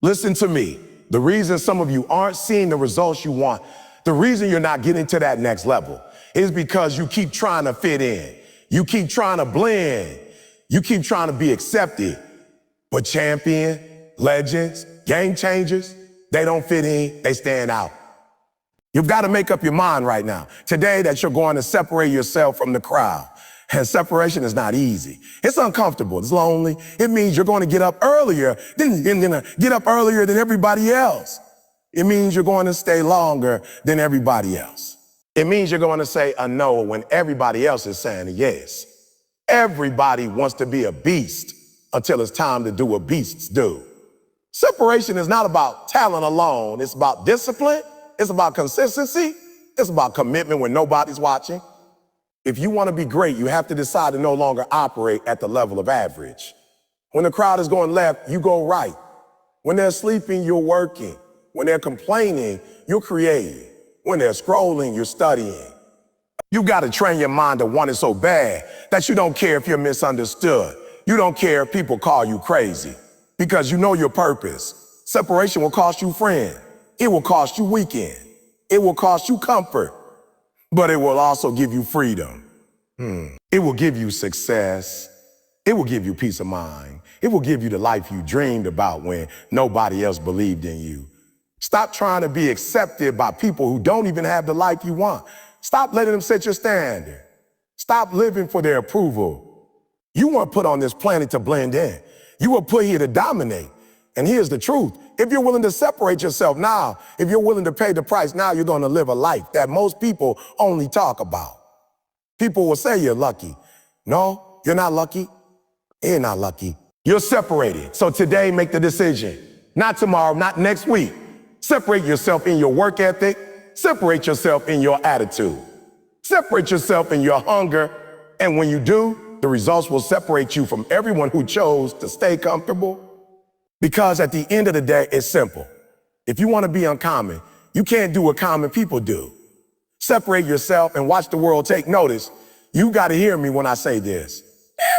Listen to me. The reason some of you aren't seeing the results you want, the reason you're not getting to that next level is because you keep trying to fit in. You keep trying to blend. You keep trying to be accepted. But champion, legends, game changers, they don't fit in, they stand out. You've got to make up your mind right now, today, that you're going to separate yourself from the crowd. And separation is not easy. It's uncomfortable, it's lonely. It means you're going to get up earlier than everybody else. It means you're going to stay longer than everybody else. It means you're going to say a no when everybody else is saying a yes. Everybody wants to be a beast until it's time to do what beasts do. Separation is not about talent alone. It's about discipline. It's about consistency. It's about commitment when nobody's watching. If you want to be great, you have to decide to no longer operate at the level of average. When the crowd is going left, you go right. When they're sleeping, you're working. When they're complaining, you're creating. When they're scrolling, you're studying. You got to train your mind to want it so bad that you don't care if you're misunderstood. You don't care if people call you crazy because you know your purpose. Separation will cost you friends. It will cost you weekend. It will cost you comfort, but it will also give you freedom. It will give you success. It will give you peace of mind. It will give you the life you dreamed about when nobody else believed in you. Stop trying to be accepted by people who don't even have the life you want. Stop letting them set your standard. Stop living for their approval. You weren't put on this planet to blend in. You were put here to dominate. And here's the truth. If you're willing to separate yourself now, if you're willing to pay the price now, you're going to live a life that most people only talk about. People will say you're lucky. No, you're not lucky. You're not lucky. You're separated. So today, make the decision. Not tomorrow, not next week. Separate yourself in your work ethic. Separate yourself in your attitude. Separate yourself in your hunger. And when you do, the results will separate you from everyone who chose to stay comfortable. Because at the end of the day, it's simple. If you want to be uncommon, you can't do what common people do. Separate yourself and watch the world take notice. You got to hear me when I say this.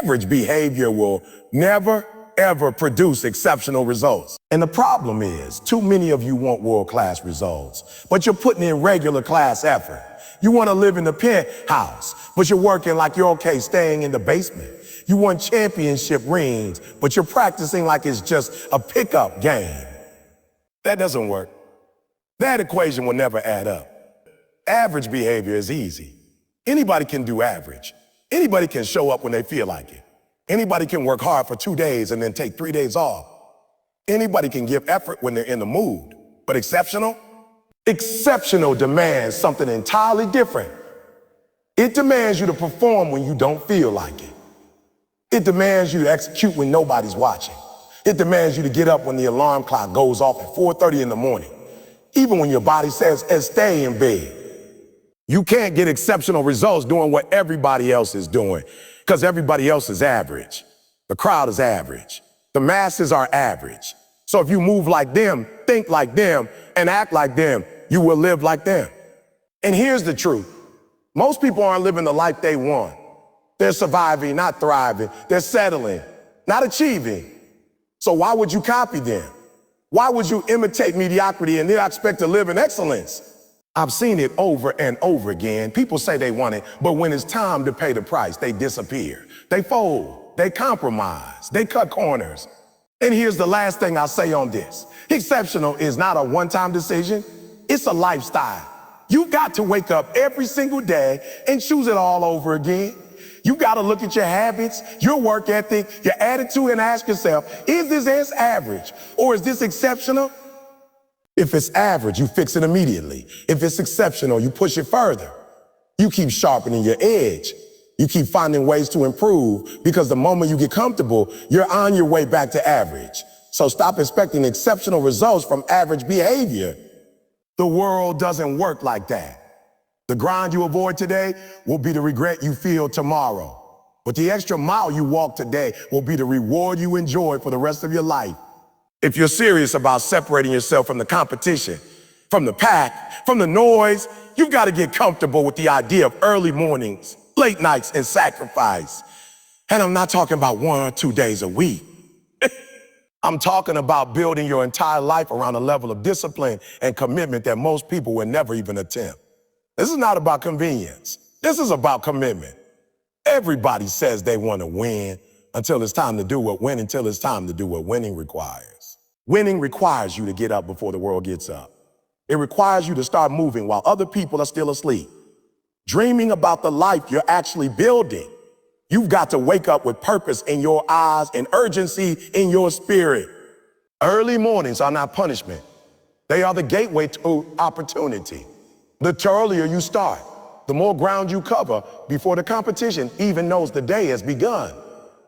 Average behavior will never, ever produce exceptional results. And the problem is, too many of you want world-class results, but you're putting in regular class effort. You want to live in the penthouse, but you're working like you're okay staying in the basement. You want championship rings, but you're practicing like it's just a pickup game. That doesn't work. That equation will never add up. Average behavior is easy. Anybody can do average. Anybody can show up when they feel like it. Anybody can work hard for 2 days and then take 3 days off. Anybody can give effort when they're in the mood. But exceptional? Exceptional demands something entirely different. It demands you to perform when you don't feel like it. It demands you to execute when nobody's watching. It demands you to get up when the alarm clock goes off at 4:30 in the morning, even when your body says, stay in bed. You can't get exceptional results doing what everybody else is doing, because everybody else is average. The crowd is average. The masses are average. So if you move like them, think like them, and act like them, you will live like them. And here's the truth. Most people aren't living the life they want. They're surviving, not thriving. They're settling, not achieving. So why would you copy them? Why would you imitate mediocrity and then expect to live in excellence? I've seen it over and over again. People say they want it, but when it's time to pay the price, they disappear. They fold, they compromise, they cut corners. And here's the last thing I'll say on this. Exceptional is not a one-time decision. It's a lifestyle. You got to wake up every single day and choose it all over again. You got to look at your habits, your work ethic, your attitude, and ask yourself, is this average or is this exceptional? If it's average, you fix it immediately. If it's exceptional, you push it further. You keep sharpening your edge. You keep finding ways to improve, because the moment you get comfortable, you're on your way back to average. So stop expecting exceptional results from average behavior. The world doesn't work like that. The grind you avoid today will be the regret you feel tomorrow. But the extra mile you walk today will be the reward you enjoy for the rest of your life. If you're serious about separating yourself from the competition, from the pack, from the noise, you've got to get comfortable with the idea of early mornings, late nights, and sacrifice. And I'm not talking about 1 or 2 days a week. I'm talking about building your entire life around a level of discipline and commitment that most people would never even attempt. This is not about convenience. This is about commitment. Everybody says they want to win until it's time to do what winning requires. Winning requires you to get up before the world gets up. It requires you to start moving while other people are still asleep. Dreaming about the life you're actually building. You've got to wake up with purpose in your eyes and urgency in your spirit. Early mornings are not punishment. They are the gateway to opportunity. The earlier you start, the more ground you cover before the competition even knows the day has begun.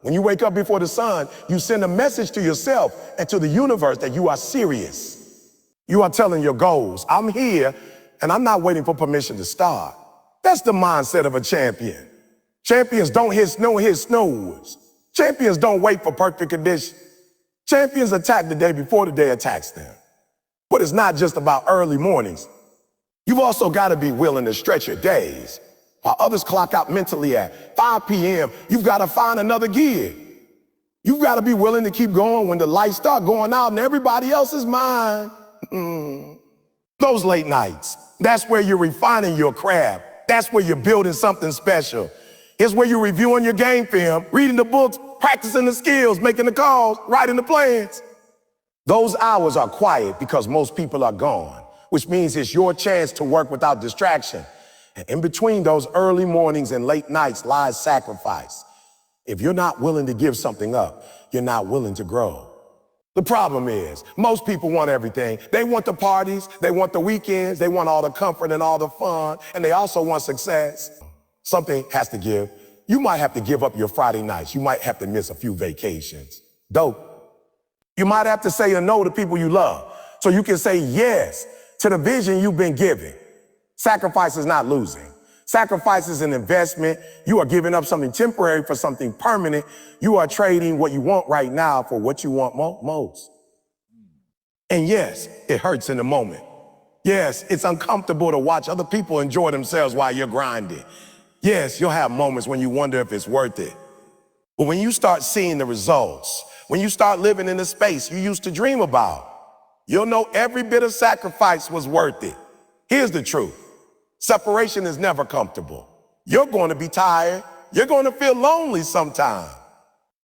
When you wake up before the sun, you send a message to yourself and to the universe that you are serious. You are telling your goals, I'm here and I'm not waiting for permission to start. That's the mindset of a champion. Champions don't hit snooze. Champions don't wait for perfect conditions. Champions attack the day before the day attacks them. But it's not just about early mornings. You've also got to be willing to stretch your days. While others clock out mentally at 5 p.m., you've got to find another gig. You've got to be willing to keep going when the lights start going out and everybody else's mind. Those late nights, that's where you're refining your craft. That's where you're building something special. It's where you're reviewing your game film, reading the books, practicing the skills, making the calls, writing the plans. Those hours are quiet because most people are gone, which means it's your chance to work without distraction. And in between those early mornings and late nights lies sacrifice. If you're not willing to give something up, you're not willing to grow. The problem is, most people want everything. They want the parties, they want the weekends, they want all the comfort and all the fun, and they also want success. Something has to give. You might have to give up your Friday nights. You might have to miss a few vacations. Dope. You might have to say a no to people you love so you can say yes to the vision you've been given. Sacrifice is not losing. Sacrifice is an investment. You are giving up something temporary for something permanent. You are trading what you want right now for what you want most. And yes, it hurts in the moment. Yes, it's uncomfortable to watch other people enjoy themselves while you're grinding. Yes, you'll have moments when you wonder if it's worth it. But when you start seeing the results, when you start living in the space you used to dream about, you'll know every bit of sacrifice was worth it. Here's the truth. Separation is never comfortable. You're going to be tired. You're going to feel lonely sometime.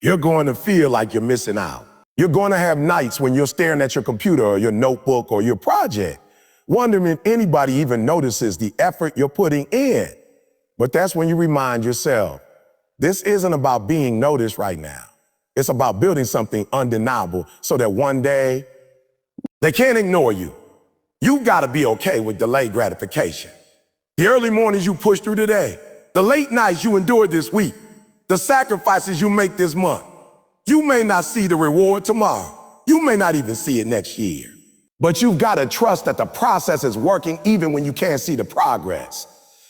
You're going to feel like you're missing out. You're going to have nights when you're staring at your computer or your notebook or your project, wondering if anybody even notices the effort you're putting in. But that's when you remind yourself, this isn't about being noticed right now. It's about building something undeniable so that one day they can't ignore you. You've got to be okay with delayed gratification. The early mornings you push through today, the late nights you endured this week, the sacrifices you make this month. You may not see the reward tomorrow. You may not even see it next year. But you've got to trust that the process is working even when you can't see the progress.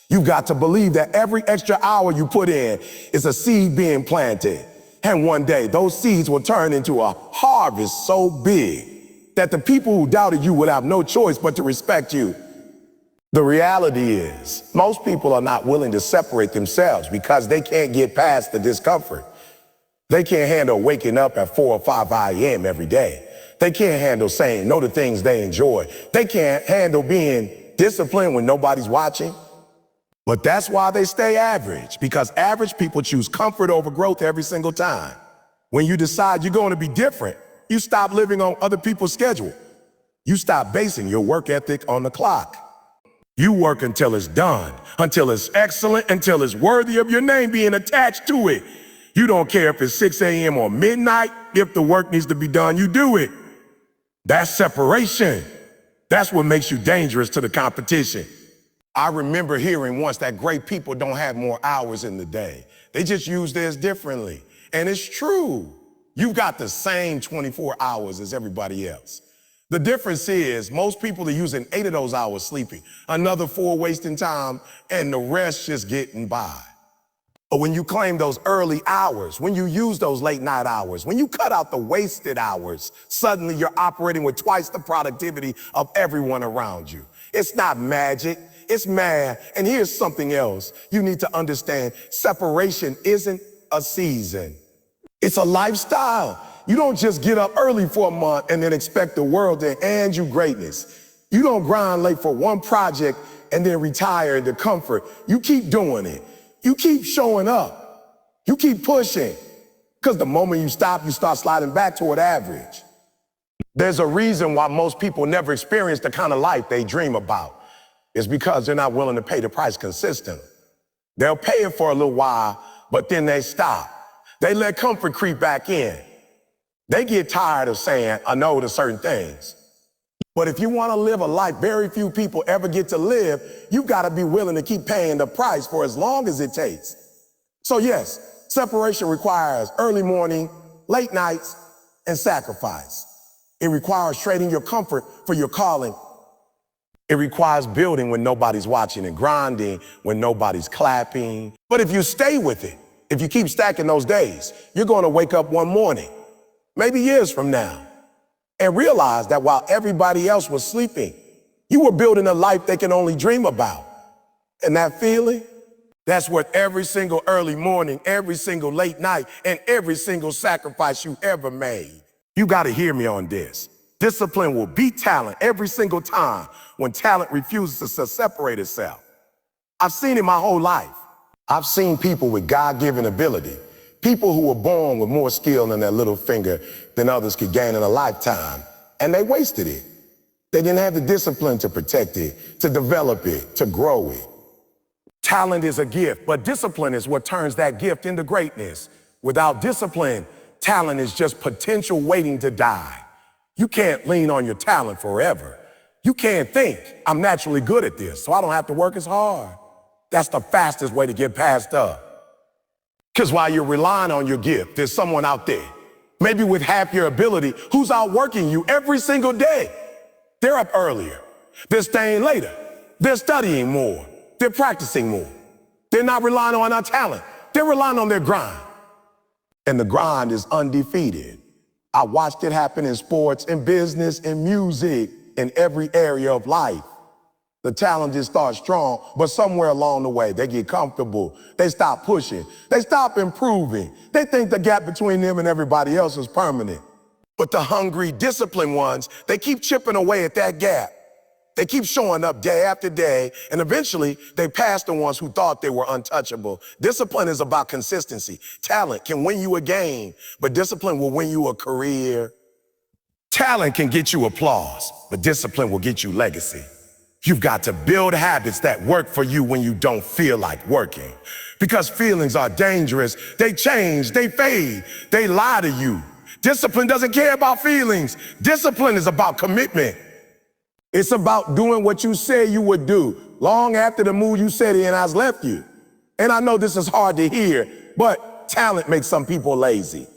You've got to believe that every extra hour you put in is a seed being planted. And one day those seeds will turn into a harvest so big that the people who doubted you would have no choice but to respect you. The reality is, most people are not willing to separate themselves because they can't get past the discomfort. They can't handle waking up at 4 or 5 a.m. every day. They can't handle saying no to things they enjoy. They can't handle being disciplined when nobody's watching. But that's why they stay average, because average people choose comfort over growth every single time. When you decide you're going to be different, you stop living on other people's schedule. You stop basing your work ethic on the clock. You work until it's done, until it's excellent, until it's worthy of your name being attached to it. You don't care if it's 6 a.m. or midnight. If the work needs to be done, you do it. That's separation. That's what makes you dangerous to the competition. I remember hearing once that great people don't have more hours in the day. They just use theirs differently. And it's true. You've got the same 24 hours as everybody else. The difference is most people are using 8 of those hours sleeping, another 4 wasting time, and the rest just getting by. But when you claim those early hours, when you use those late night hours, when you cut out the wasted hours, suddenly you're operating with twice the productivity of everyone around you. It's not magic. It's math. And here's something else you need to understand. Separation isn't a season. It's a lifestyle. You don't just get up early for a month and then expect the world to hand you greatness. You don't grind late for one project and then retire into comfort. You keep doing it. You keep showing up. You keep pushing. Because the moment you stop, you start sliding back toward average. There's a reason why most people never experience the kind of life they dream about. It's because they're not willing to pay the price consistently. They'll pay it for a little while, but then they stop. They let comfort creep back in. They get tired of saying a no to certain things. But if you want to live a life very few people ever get to live, you got to be willing to keep paying the price for as long as it takes. So yes, separation requires early morning, late nights, and sacrifice. It requires trading your comfort for your calling. It requires building when nobody's watching and grinding when nobody's clapping. But if you stay with it, if you keep stacking those days, you're going to wake up one morning, maybe years from now, and realize that while everybody else was sleeping, you were building a life they can only dream about. And that feeling, that's worth every single early morning, every single late night, and every single sacrifice you ever made. You got to hear me on this. Discipline will beat talent every single time when talent refuses to separate itself. I've seen it my whole life. I've seen people with God-given ability, people who were born with more skill in their little finger than others could gain in a lifetime, and they wasted it. They didn't have the discipline to protect it, to develop it, to grow it. Talent is a gift, but discipline is what turns that gift into greatness. Without discipline, talent is just potential waiting to die. You can't lean on your talent forever. You can't think, I'm naturally good at this, so I don't have to work as hard. That's the fastest way to get passed up. Because while you're relying on your gift, there's someone out there, maybe with half your ability, who's outworking you every single day. They're up earlier. They're staying later. They're studying more. They're practicing more. They're not relying on our talent. They're relying on their grind. And the grind is undefeated. I watched it happen in sports, in business, in music, in every area of life. The challenges start strong, but somewhere along the way, they get comfortable. They stop pushing. They stop improving. They think the gap between them and everybody else is permanent. But the hungry, disciplined ones, they keep chipping away at that gap. They keep showing up day after day, and eventually they pass the ones who thought they were untouchable. Discipline is about consistency. Talent can win you a game, but discipline will win you a career. Talent can get you applause, but discipline will get you legacy. You've got to build habits that work for you when you don't feel like working. Because feelings are dangerous. They change, they fade, they lie to you. Discipline doesn't care about feelings. Discipline is about commitment. It's about doing what you said you would do long after the mood you said in has left you. And I know this is hard to hear, but talent makes some people lazy.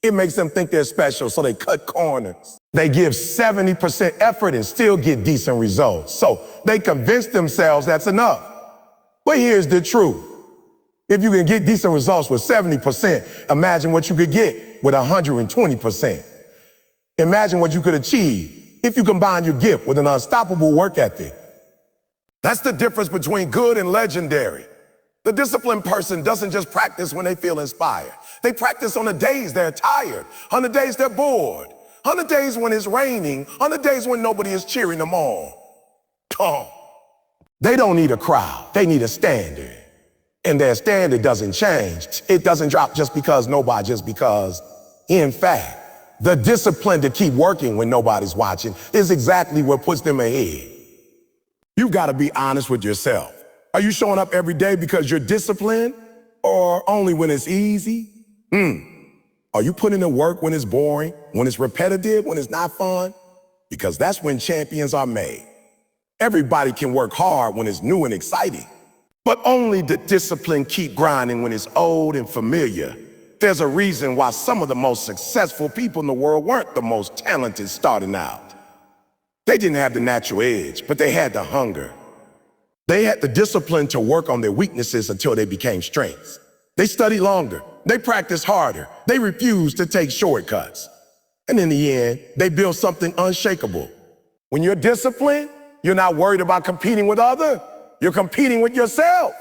It makes them think they're special, so they cut corners. They give 70% effort and still get decent results. So they convince themselves that's enough. But here's the truth. If you can get decent results with 70%, imagine what you could get with 120%. Imagine what you could achieve if you combine your gift with an unstoppable work ethic. That's the difference between good and legendary. The disciplined person doesn't just practice when they feel inspired. They practice on the days they're tired, on the days they're bored, on the days when it's raining, on the days when nobody is cheering them on. They don't need a crowd, they need a standard. And their standard doesn't change. It doesn't drop just because. In fact, the discipline to keep working when nobody's watching is exactly what puts them ahead. You've got to be honest with yourself. Are you showing up every day because you're disciplined, or only when it's easy? Are you putting in work when it's boring, when it's repetitive, when it's not fun? Because that's when champions are made. Everybody can work hard when it's new and exciting, but only the disciplined keep grinding when it's old and familiar. There's a reason why some of the most successful people in the world weren't the most talented starting out. They didn't have the natural edge, but they had the hunger. They had the discipline to work on their weaknesses until they became strengths. They studied longer. They practiced harder. They refused to take shortcuts. And in the end, they built something unshakable. When you're disciplined, you're not worried about competing with others. You're competing with yourself.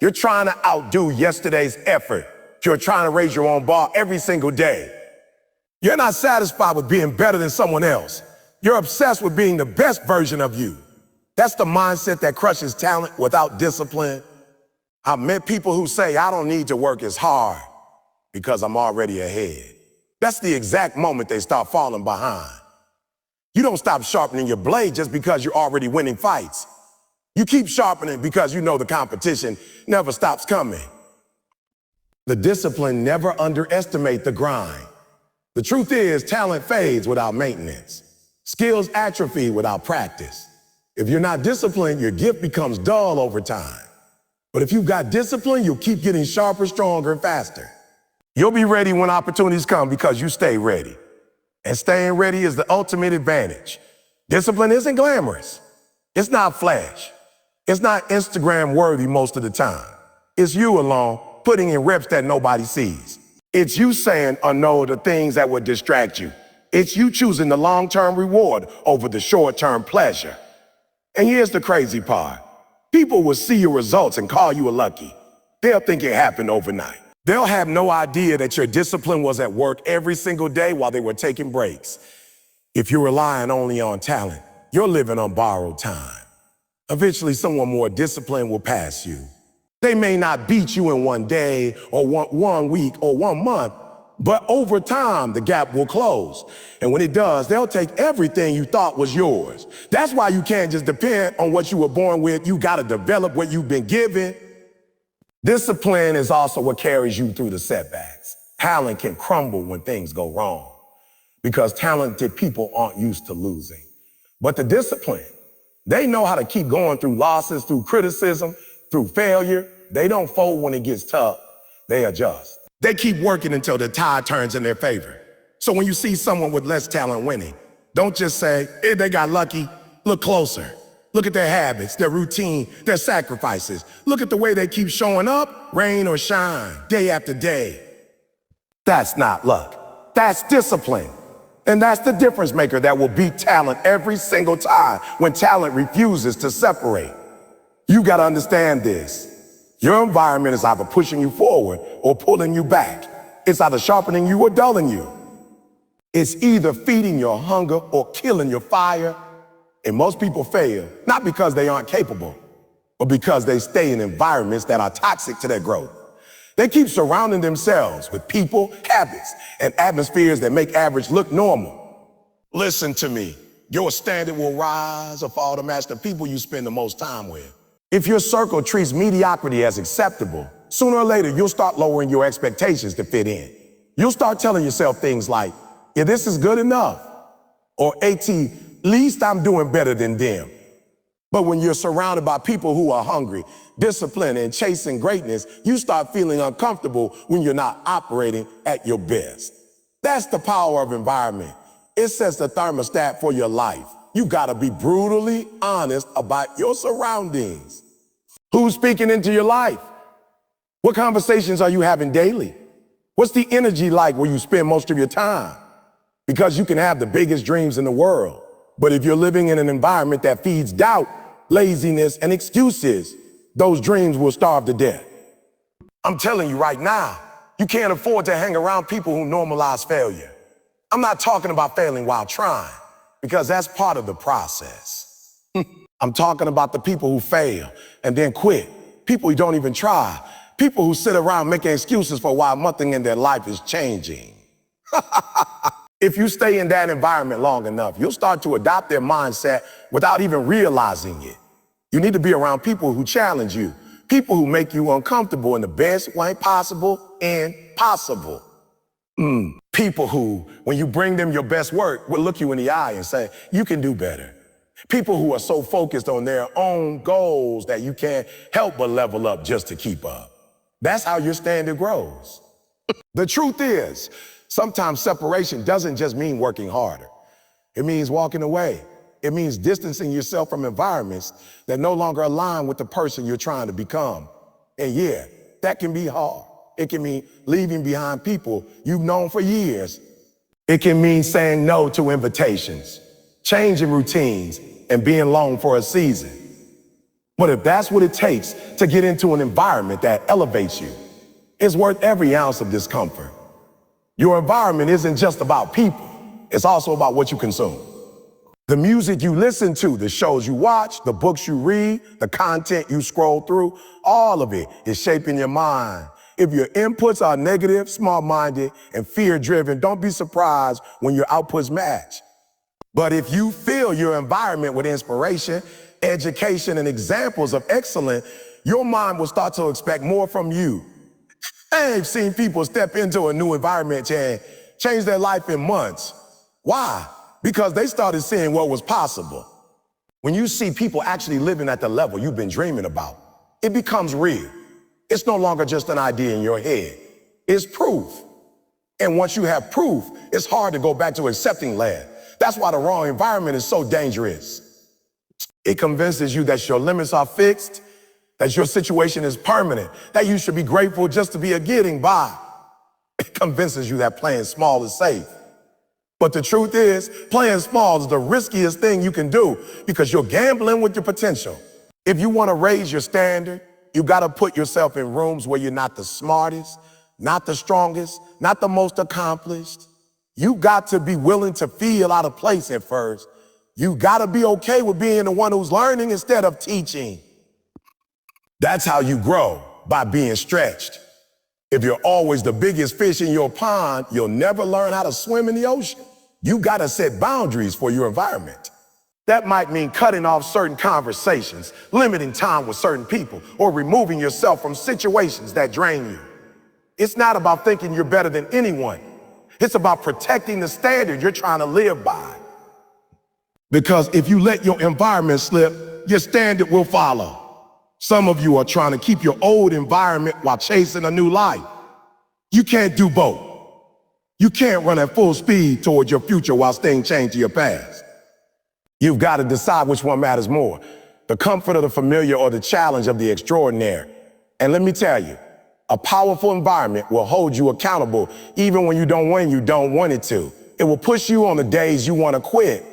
You're trying to outdo yesterday's effort. You're trying to raise your own bar every single day. You're not satisfied with being better than someone else. You're obsessed with being the best version of you. That's the mindset that crushes talent without discipline. I've met people who say, I don't need to work as hard because I'm already ahead. That's the exact moment they start falling behind. You don't stop sharpening your blade just because you're already winning fights. You keep sharpening because you know the competition never stops coming. The discipline never underestimate the grind. The truth is, talent fades without maintenance. Skills atrophy without practice. If you're not disciplined, your gift becomes dull over time. But if you've got discipline, you'll keep getting sharper, stronger, and faster. You'll be ready when opportunities come because you stay ready. And staying ready is the ultimate advantage. Discipline isn't glamorous. It's not flash. It's not Instagram worthy most of the time. It's you alone putting in reps that nobody sees. It's you saying or no to things that would distract you. It's you choosing the long-term reward over the short-term pleasure. And here's the crazy part. People will see your results and call you a lucky. They'll think it happened overnight. They'll have no idea that your discipline was at work every single day while they were taking breaks. If you're relying only on talent, you're living on borrowed time. Eventually, someone more disciplined will pass you. They may not beat you in one day or one week or 1 month, but over time, the gap will close. And when it does, they'll take everything you thought was yours. That's why you can't just depend on what you were born with. You got to develop what you've been given. Discipline is also what carries you through the setbacks. Talent can crumble when things go wrong because talented people aren't used to losing. But the discipline, they know how to keep going through losses, through criticism, through failure. They don't fold when it gets tough. They adjust. They keep working until the tide turns in their favor. So when you see someone with less talent winning, don't just say, hey, they got lucky. Look closer. Look at their habits, their routine, their sacrifices. Look at the way they keep showing up, rain or shine, day after day. That's not luck. That's discipline. And that's the difference maker that will beat talent every single time when talent refuses to separate. You got to understand this. Your environment is either pushing you forward or pulling you back. It's either sharpening you or dulling you. It's either feeding your hunger or killing your fire. And most people fail, not because they aren't capable, but because they stay in environments that are toxic to their growth. They keep surrounding themselves with people, habits, and atmospheres that make average look normal. Listen to me. Your standard will rise or fall to match the people you spend the most time with. If your circle treats mediocrity as acceptable, sooner or later, you'll start lowering your expectations to fit in. You'll start telling yourself things like, yeah, this is good enough, or at least I'm doing better than them. But when you're surrounded by people who are hungry, disciplined, and chasing greatness, you start feeling uncomfortable when you're not operating at your best. That's the power of environment. It sets the thermostat for your life. You gotta be brutally honest about your surroundings. Who's speaking into your life? What conversations are you having daily? What's the energy like where you spend most of your time? Because you can have the biggest dreams in the world, but if you're living in an environment that feeds doubt, laziness, and excuses, those dreams will starve to death. I'm telling you right now, you can't afford to hang around people who normalize failure. I'm not talking about failing while trying, because that's part of the process. I'm talking about the people who fail and then quit, people who don't even try, people who sit around making excuses for why nothing in their life is changing. If you stay in that environment long enough, you'll start to adopt their mindset without even realizing it. You need to be around people who challenge you, people who make you uncomfortable in the best way possible and possible. People who, when you bring them your best work, will look you in the eye and say, you can do better. People who are so focused on their own goals that you can't help but level up just to keep up. That's how your standard grows. The truth is, sometimes separation doesn't just mean working harder. It means walking away. It means distancing yourself from environments that no longer align with the person you're trying to become. And yeah, that can be hard. It can mean leaving behind people you've known for years. It can mean saying no to invitations, changing routines, and being alone for a season. But if that's what it takes to get into an environment that elevates you, it's worth every ounce of discomfort. Your environment isn't just about people. It's also about what you consume. The music you listen to, the shows you watch, the books you read, the content you scroll through, all of it is shaping your mind. If your inputs are negative, small-minded, and fear-driven, don't be surprised when your outputs match. But if you fill your environment with inspiration, education, and examples of excellence, your mind will start to expect more from you. I've seen people step into a new environment and change their life in months. Why? Because they started seeing what was possible. When you see people actually living at the level you've been dreaming about, it becomes real. It's no longer just an idea in your head. It's proof. And once you have proof, it's hard to go back to accepting land. That's why the wrong environment is so dangerous. It convinces you that your limits are fixed, that your situation is permanent, that you should be grateful just to be getting by. It convinces you that playing small is safe. But the truth is, playing small is the riskiest thing you can do because you're gambling with your potential. If you want to raise your standard, you got to put yourself in rooms where you're not the smartest, not the strongest, not the most accomplished. You got to be willing to feel out of place at first. You got to be okay with being the one who's learning instead of teaching. That's how you grow, by being stretched. If you're always the biggest fish in your pond, you'll never learn how to swim in the ocean. You got to set boundaries for your environment. That might mean cutting off certain conversations, limiting time with certain people, or removing yourself from situations that drain you. It's not about thinking you're better than anyone. It's about protecting the standard you're trying to live by. Because if you let your environment slip, your standard will follow. Some of you are trying to keep your old environment while chasing a new life. You can't do both. You can't run at full speed towards your future while staying chained to your past. You've got to decide which one matters more, the comfort of the familiar or the challenge of the extraordinary. And let me tell you, a powerful environment will hold you accountable even when you don't want it to. It will push you on the days you want to quit.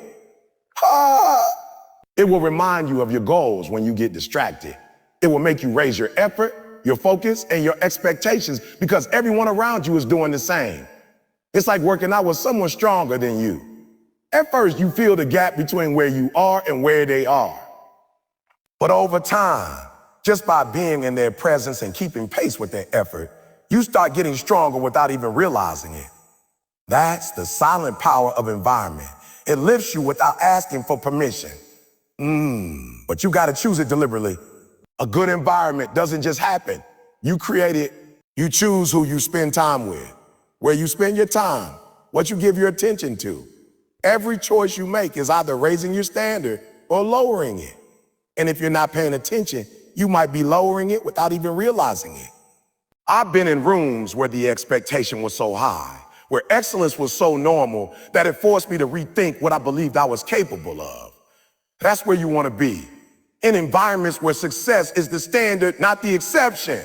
It will remind you of your goals when you get distracted. It will make you raise your effort, your focus, and your expectations because everyone around you is doing the same. It's like working out with someone stronger than you. At first, you feel the gap between where you are and where they are. But over time, just by being in their presence and keeping pace with their effort, you start getting stronger without even realizing it. That's the silent power of environment. It lifts you without asking for permission. But you got to choose it deliberately. A good environment doesn't just happen. You create it. You choose who you spend time with, where you spend your time, what you give your attention to. Every choice you make is either raising your standard or lowering it. And if you're not paying attention, you might be lowering it without even realizing it. I've been in rooms where the expectation was so high, where excellence was so normal that it forced me to rethink what I believed I was capable of. That's where you want to be. In environments where success is the standard, not the exception.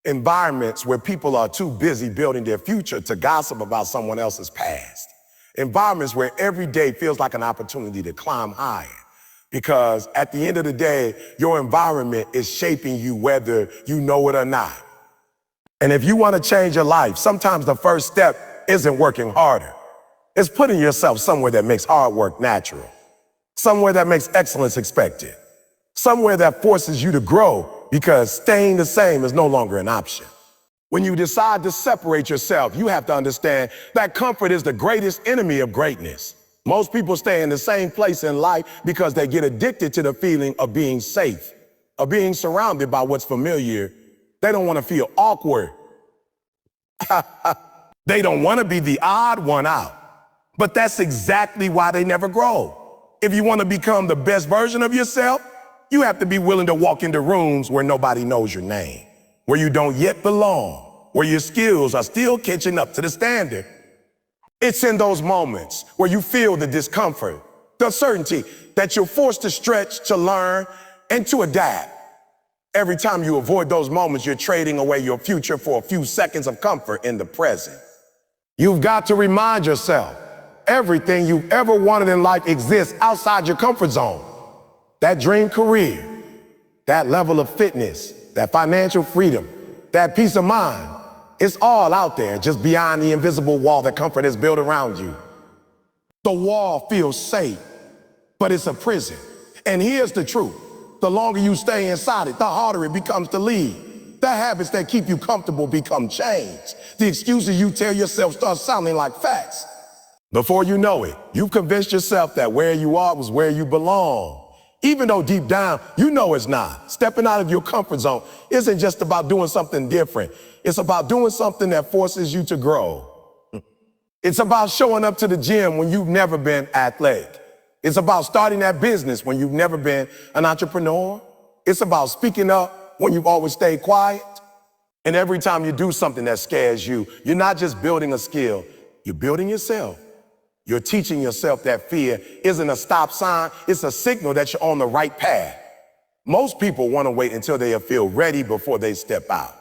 Environments where people are too busy building their future to gossip about someone else's past. Environments where every day feels like an opportunity to climb higher. Because at the end of the day, your environment is shaping you whether you know it or not. And if you want to change your life, sometimes the first step isn't working harder. It's putting yourself somewhere that makes hard work natural. Somewhere that makes excellence expected. Somewhere that forces you to grow because staying the same is no longer an option. When you decide to separate yourself, you have to understand that comfort is the greatest enemy of greatness. Most people stay in the same place in life because they get addicted to the feeling of being safe, of being surrounded by what's familiar. They don't want to feel awkward. They don't want to be the odd one out. But that's exactly why they never grow. If you want to become the best version of yourself, you have to be willing to walk into rooms where nobody knows your name, where you don't yet belong, where your skills are still catching up to the standard. It's in those moments where you feel the discomfort, the uncertainty that you're forced to stretch, to learn, and to adapt. Every time you avoid those moments, you're trading away your future for a few seconds of comfort in the present. You've got to remind yourself, everything you've ever wanted in life exists outside your comfort zone. That dream career, that level of fitness, that financial freedom, that peace of mind, It's all out there, just beyond the invisible wall that comfort has built around you. The wall feels safe, but it's a prison. And here's the truth. The longer you stay inside it, the harder it becomes to leave. The habits that keep you comfortable become chains. The excuses you tell yourself start sounding like facts. Before you know it, you've convinced yourself that where you are was where you belong. Even though deep down, you know it's not. Stepping out of your comfort zone isn't just about doing something different. It's about doing something that forces you to grow. It's about showing up to the gym when you've never been athletic. It's about starting that business when you've never been an entrepreneur. It's about speaking up when you've always stayed quiet. And every time you do something that scares you, you're not just building a skill, you're building yourself. You're teaching yourself that fear isn't a stop sign, it's a signal that you're on the right path. Most people want to wait until they feel ready before they step out.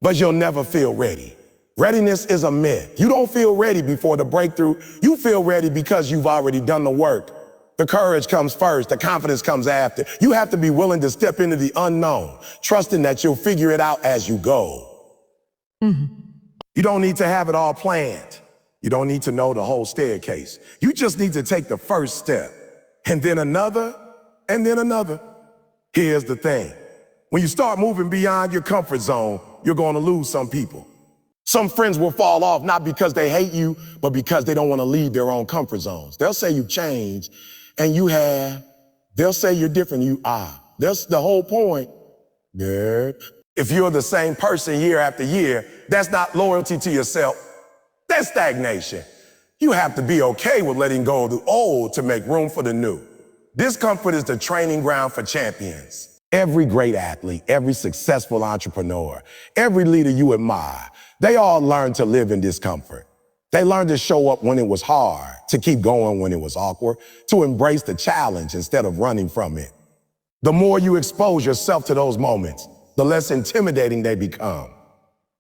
But you'll never feel ready. Readiness is a myth. You don't feel ready before the breakthrough. You feel ready because you've already done the work. The courage comes first, the confidence comes after. You have to be willing to step into the unknown, trusting that you'll figure it out as you go. You don't need to have it all planned. You don't need to know the whole staircase. You just need to take the first step, and then another, and then another. Here's the thing. When you start moving beyond your comfort zone, you're going to lose some people. Some friends will fall off not because they hate you, but because they don't want to leave their own comfort zones. They'll say you've changed, and you have. They'll say you're different, you are. That's the whole point. Yeah. If you're the same person year after year, that's not loyalty to yourself. That's stagnation. You have to be okay with letting go of the old to make room for the new. Discomfort is the training ground for champions. Every great athlete, every successful entrepreneur, every leader you admire, they all learned to live in discomfort. They learned to show up when it was hard, to keep going when it was awkward, to embrace the challenge instead of running from it. The more you expose yourself to those moments, the less intimidating they become.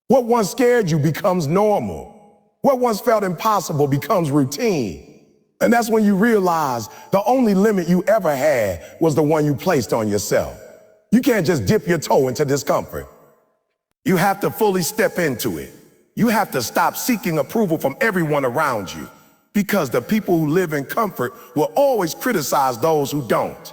What once scared you becomes normal. What once felt impossible becomes routine. And that's when you realize the only limit you ever had was the one you placed on yourself. You can't just dip your toe into discomfort. You have to fully step into it. You have to stop seeking approval from everyone around you, because the people who live in comfort will always criticize those who don't.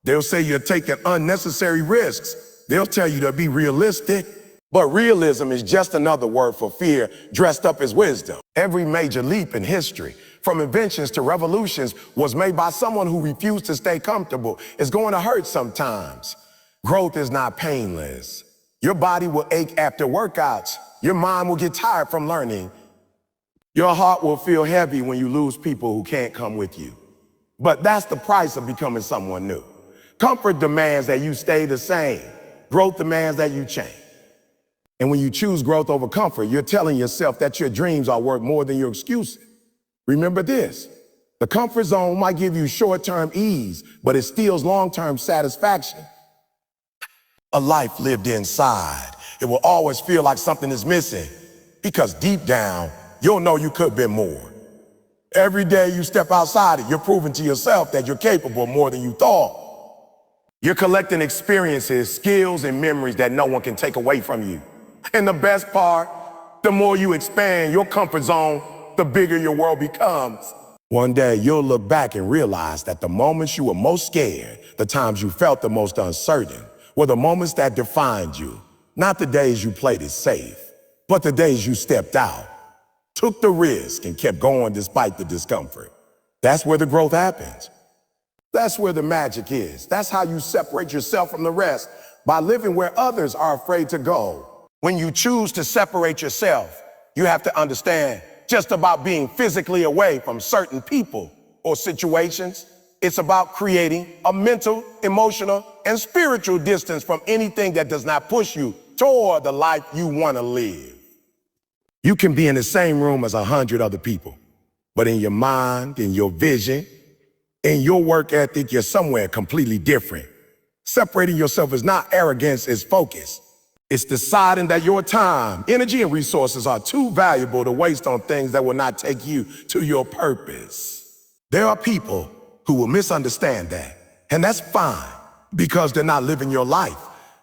They'll say you're taking unnecessary risks. They'll tell you to be realistic. But realism is just another word for fear dressed up as wisdom. Every major leap in history, from inventions to revolutions, was made by someone who refused to stay comfortable. It's going to hurt sometimes. Growth is not painless. Your body will ache after workouts. Your mind will get tired from learning. Your heart will feel heavy when you lose people who can't come with you. But that's the price of becoming someone new. Comfort demands that you stay the same. Growth demands that you change. And when you choose growth over comfort, you're telling yourself that your dreams are worth more than your excuses. Remember this, the comfort zone might give you short-term ease, but it steals long-term satisfaction. A life lived inside, it will always feel like something is missing, because deep down, you'll know you could be more. Every day you step outside it, you're proving to yourself that you're capable more than you thought. You're collecting experiences, skills, and memories that no one can take away from you. And the best part, the more you expand your comfort zone, the bigger your world becomes. One day you'll look back and realize that the moments you were most scared, the times you felt the most uncertain, were the moments that defined you. Not the days you played it safe, but the days you stepped out, took the risk, and kept going despite the discomfort. That's where the growth happens. That's where the magic is. That's how you separate yourself from the rest, by living where others are afraid to go. When you choose to separate yourself, you have to understand, just about being physically away from certain people or situations, it's about creating a mental, emotional, and spiritual distance from anything that does not push you toward the life you want to live. You can be in the same room as 100 other people, but in your mind, in your vision, in your work ethic, you're somewhere completely different. Separating yourself is not arrogance, it's focus. It's deciding that your time, energy, and resources are too valuable to waste on things that will not take you to your purpose. There are people who will misunderstand that, and that's fine, because they're not living your life.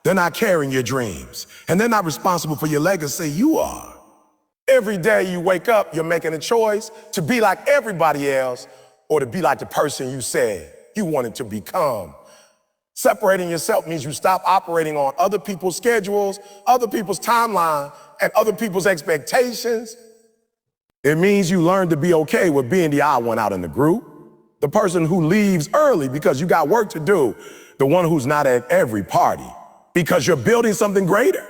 They're not carrying your dreams. And they're not responsible for your legacy. You are. Every day you wake up, you're making a choice to be like everybody else or to be like the person you said you wanted to become. Separating yourself means you stop operating on other people's schedules, other people's timeline, and other people's expectations. It means you learn to be okay with being the odd one out in the group, the person who leaves early because you got work to do, the one who's not at every party because you're building something greater.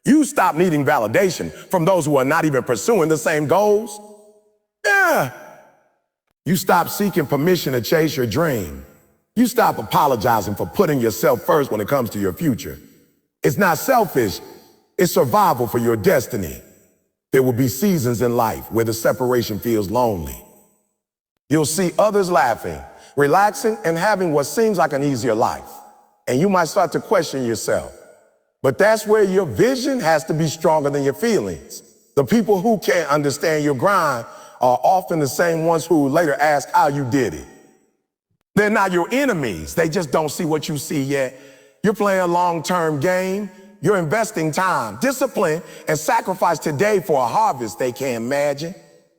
You stop needing validation from those who are not even pursuing the same goals. Yeah. You stop seeking permission to chase your dream. You stop apologizing for putting yourself first when it comes to your future. It's not selfish, it's survival for your destiny. There will be seasons in life where the separation feels lonely. You'll see others laughing, relaxing, and having what seems like an easier life. And you might start to question yourself. But that's where your vision has to be stronger than your feelings. The people who can't understand your grind are often the same ones who later ask how you did it. They're not your enemies. They just don't see what you see yet. You're playing a long-term game. You're investing time, discipline, and sacrifice today for a harvest they can't imagine.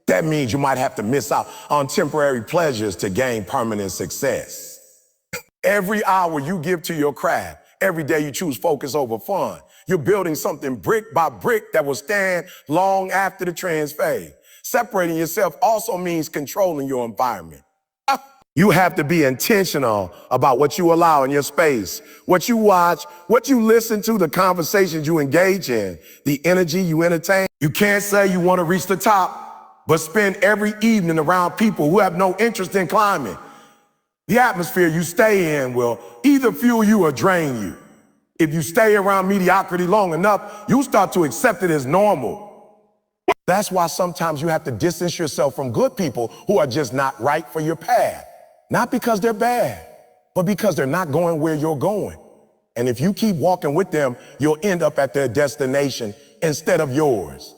That means you might have to miss out on temporary pleasures to gain permanent success. Every hour you give to your craft, every day you choose focus over fun. You're building something brick by brick that will stand long after the trends fade. Separating yourself also means controlling your environment. You have to be intentional about what you allow in your space, what you watch, what you listen to, the conversations you engage in, the energy you entertain. You can't say you want to reach the top, but spend every evening around people who have no interest in climbing. The atmosphere you stay in will either fuel you or drain you. If you stay around mediocrity long enough, you'll start to accept it as normal. That's why sometimes you have to distance yourself from good people who are just not right for your path. Not because they're bad, but because they're not going where you're going. And if you keep walking with them, you'll end up at their destination instead of yours.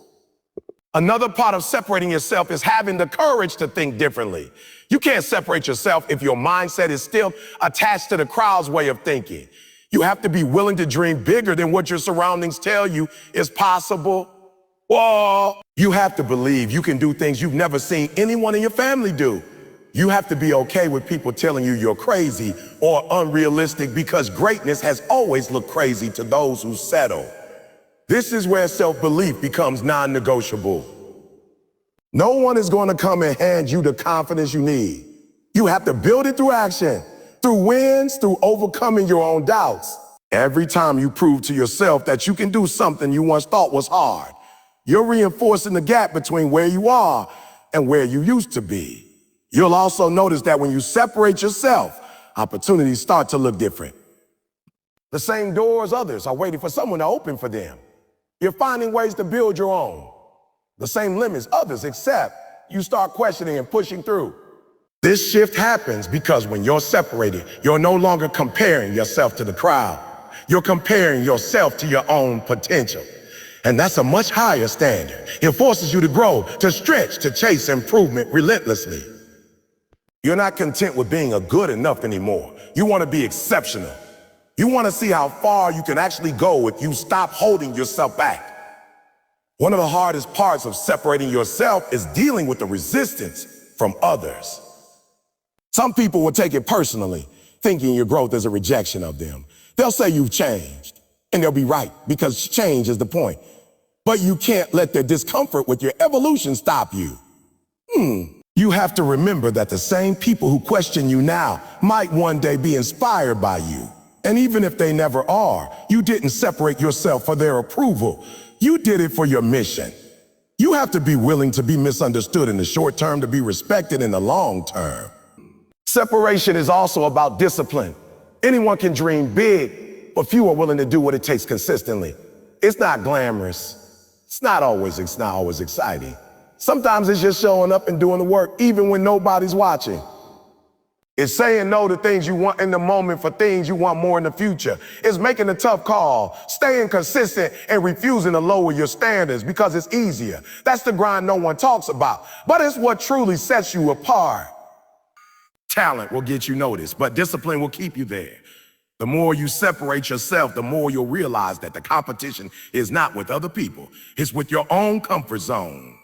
Another part of separating yourself is having the courage to think differently. You can't separate yourself if your mindset is still attached to the crowd's way of thinking. You have to be willing to dream bigger than what your surroundings tell you is possible. Whoa! You have to believe you can do things you've never seen anyone in your family do. You have to be okay with people telling you you're crazy or unrealistic because greatness has always looked crazy to those who settle. This is where self-belief becomes non-negotiable. No one is going to come and hand you the confidence you need. You have to build it through action, through wins, through overcoming your own doubts. Every time you prove to yourself that you can do something you once thought was hard, you're reinforcing the gap between where you are and where you used to be. You'll also notice that when you separate yourself, opportunities start to look different. The same doors others are waiting for someone to open for them. You're finding ways to build your own. The same limits others accept, you start questioning and pushing through. This shift happens because when you're separated, you're no longer comparing yourself to the crowd. You're comparing yourself to your own potential. And that's a much higher standard. It forces you to grow, to stretch, to chase improvement relentlessly. You're not content with being a good enough anymore. You want to be exceptional. You want to see how far you can actually go if you stop holding yourself back. One of the hardest parts of separating yourself is dealing with the resistance from others. Some people will take it personally, thinking your growth is a rejection of them. They'll say you've changed, and they'll be right, because change is the point. But you can't let their discomfort with your evolution stop you. You have to remember that the same people who question you now might one day be inspired by you. And even if they never are, you didn't separate yourself for their approval. You did it for your mission. You have to be willing to be misunderstood in the short term to be respected in the long term. Separation is also about discipline. Anyone can dream big, but few are willing to do what it takes consistently. It's not glamorous. It's not always exciting. Sometimes it's just showing up and doing the work, even when nobody's watching. It's saying no to things you want in the moment for things you want more in the future. It's making a tough call, staying consistent, and refusing to lower your standards because it's easier. That's the grind no one talks about, but it's what truly sets you apart. Talent will get you noticed, but discipline will keep you there. The more you separate yourself, the more you'll realize that the competition is not with other people, it's with your own comfort zone.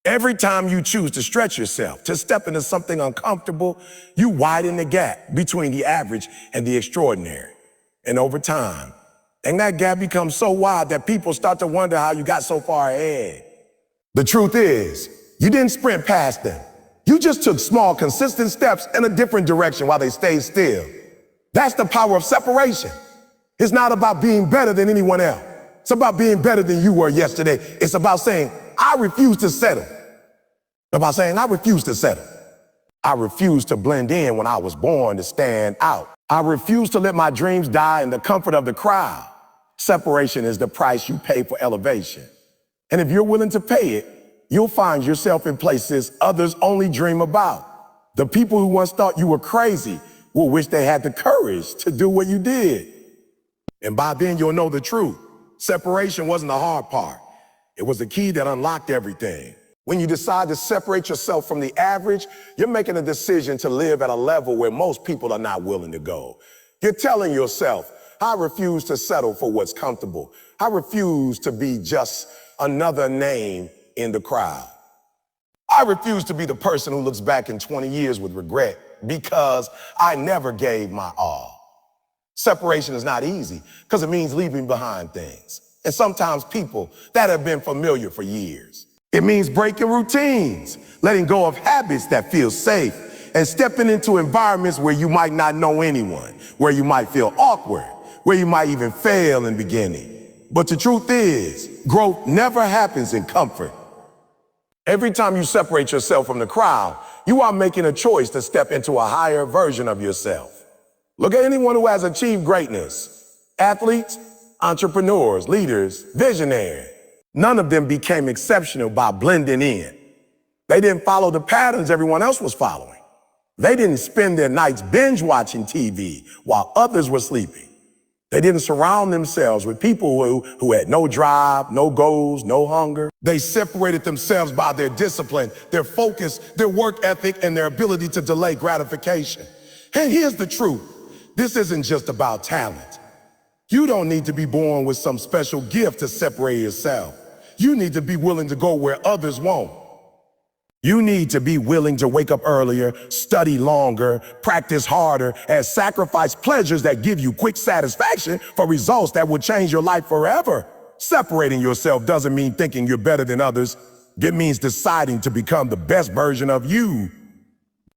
Every time you choose to stretch yourself, to step into something uncomfortable, you widen the gap between the average and the extraordinary. And over time, and that gap becomes so wide that people start to wonder how you got so far ahead. The truth is, you didn't sprint past them. You just took small, consistent steps in a different direction while they stayed still. That's the power of separation. It's not about being better than anyone else. It's about being better than you were yesterday. It's about saying, I refuse to settle. About saying, I refuse to settle. I refuse to blend in when I was born to stand out. I refuse to let my dreams die in the comfort of the crowd. Separation is the price you pay for elevation. And if you're willing to pay it, you'll find yourself in places others only dream about. The people who once thought you were crazy will wish they had the courage to do what you did. And by then you'll know the truth. Separation wasn't the hard part. It was the key that unlocked everything. When you decide to separate yourself from the average, you're making a decision to live at a level where most people are not willing to go. You're telling yourself, I refuse to settle for what's comfortable. I refuse to be just another name in the crowd. I refuse to be the person who looks back in 20 years with regret because I never gave my all. Separation is not easy because it means leaving behind things. And sometimes people that have been familiar for years. It means breaking routines, letting go of habits that feel safe, and stepping into environments where you might not know anyone, where you might feel awkward, where you might even fail in the beginning. But the truth is, growth never happens in comfort. Every time you separate yourself from the crowd, you are making a choice to step into a higher version of yourself. Look at anyone who has achieved greatness. Athletes, entrepreneurs, leaders, visionaries. None of them became exceptional by blending in. They didn't follow the patterns everyone else was following. They didn't spend their nights binge watching TV while others were sleeping. They didn't surround themselves with people who had no drive, no goals, no hunger. They separated themselves by their discipline, their focus, their work ethic, and their ability to delay gratification. And here's the truth. This isn't just about talent. You don't need to be born with some special gift to separate yourself. You need to be willing to go where others won't. You need to be willing to wake up earlier, study longer, practice harder, and sacrifice pleasures that give you quick satisfaction for results that will change your life forever. Separating yourself doesn't mean thinking you're better than others. It means deciding to become the best version of you.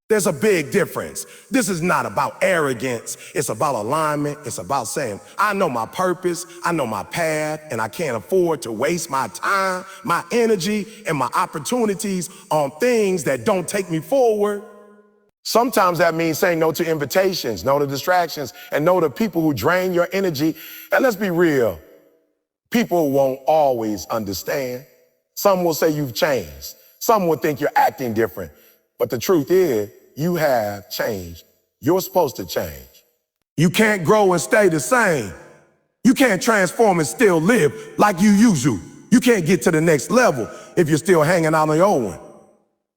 There's a big difference. This is not about arrogance. It's about alignment. It's about saying, I know my purpose, I know my path, and I can't afford to waste my time, my energy, and my opportunities on things that don't take me forward. Sometimes that means saying no to invitations, no to distractions, and no to people who drain your energy. And let's be real, people won't always understand. Some will say you've changed. Some will think you're acting different. But the truth is, you have changed. You're supposed to change. You can't grow and stay the same. You can't transform and still live like you used to. You can't get to the next level if you're still hanging out on your own one.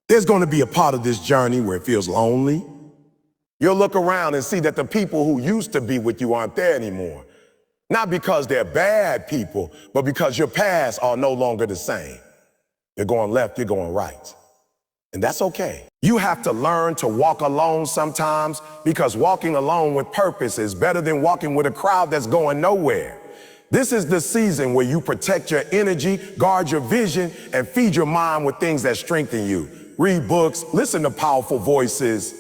There's going to be a part of this journey where it feels lonely. You'll look around and see that the people who used to be with you aren't there anymore. Not because they're bad people, but because your paths are no longer the same. You're going left, you're going right. And that's okay. You have to learn to walk alone sometimes because walking alone with purpose is better than walking with a crowd that's going nowhere. This is the season where you protect your energy, guard your vision, and feed your mind with things that strengthen you. Read books, listen to powerful voices.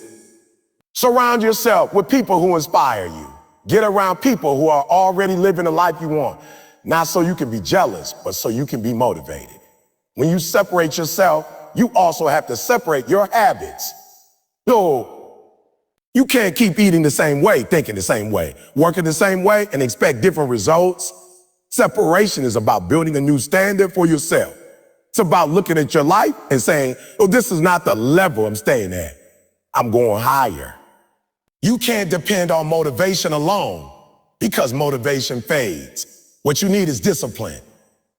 Surround yourself with people who inspire you. Get around people who are already living the life you want. Not so you can be jealous, but so you can be motivated. When you separate yourself, you also have to separate your habits. So you can't keep eating the same way, thinking the same way, working the same way, and expect different results. Separation is about building a new standard for yourself. It's about looking at your life and saying, oh, this is not the level I'm staying at. I'm going higher. You can't depend on motivation alone because motivation fades. What you need is discipline.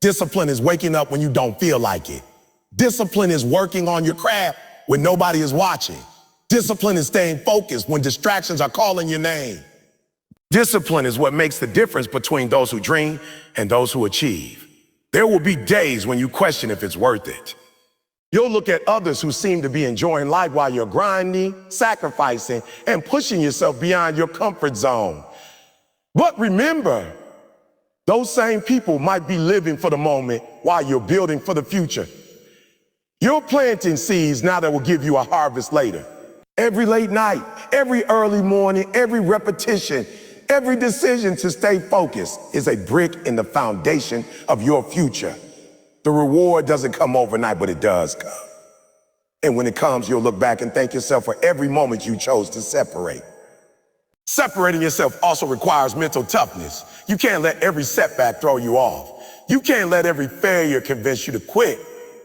Discipline is waking up when you don't feel like it. Discipline is working on your craft when nobody is watching. Discipline is staying focused when distractions are calling your name. Discipline is what makes the difference between those who dream and those who achieve. There will be days when you question if it's worth it. You'll look at others who seem to be enjoying life while you're grinding, sacrificing, and pushing yourself beyond your comfort zone. But remember, those same people might be living for the moment while you're building for the future. You're planting seeds now that will give you a harvest later. Every late night, every early morning, every repetition, every decision to stay focused is a brick in the foundation of your future. The reward doesn't come overnight, but it does come. And when it comes, you'll look back and thank yourself for every moment you chose to separate. Separating yourself also requires mental toughness. You can't let every setback throw you off. You can't let every failure convince you to quit.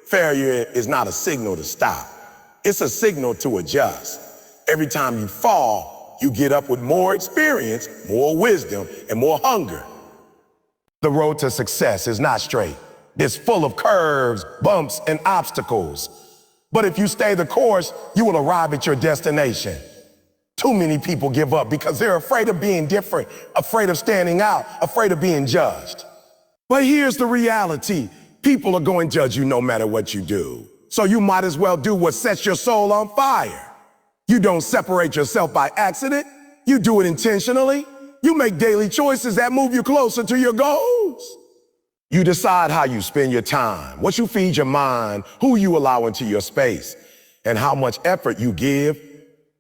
Failure is not a signal to stop. It's a signal to adjust. Every time you fall, you get up with more experience, more wisdom, and more hunger. The road to success is not straight. It's full of curves, bumps, and obstacles. But if you stay the course, you will arrive at your destination. Too many people give up because they're afraid of being different, afraid of standing out, afraid of being judged. But here's the reality. People are going to judge you no matter what you do. So you might as well do what sets your soul on fire. You don't separate yourself by accident. You do it intentionally. You make daily choices that move you closer to your goals. You decide how you spend your time, what you feed your mind, who you allow into your space, and how much effort you give.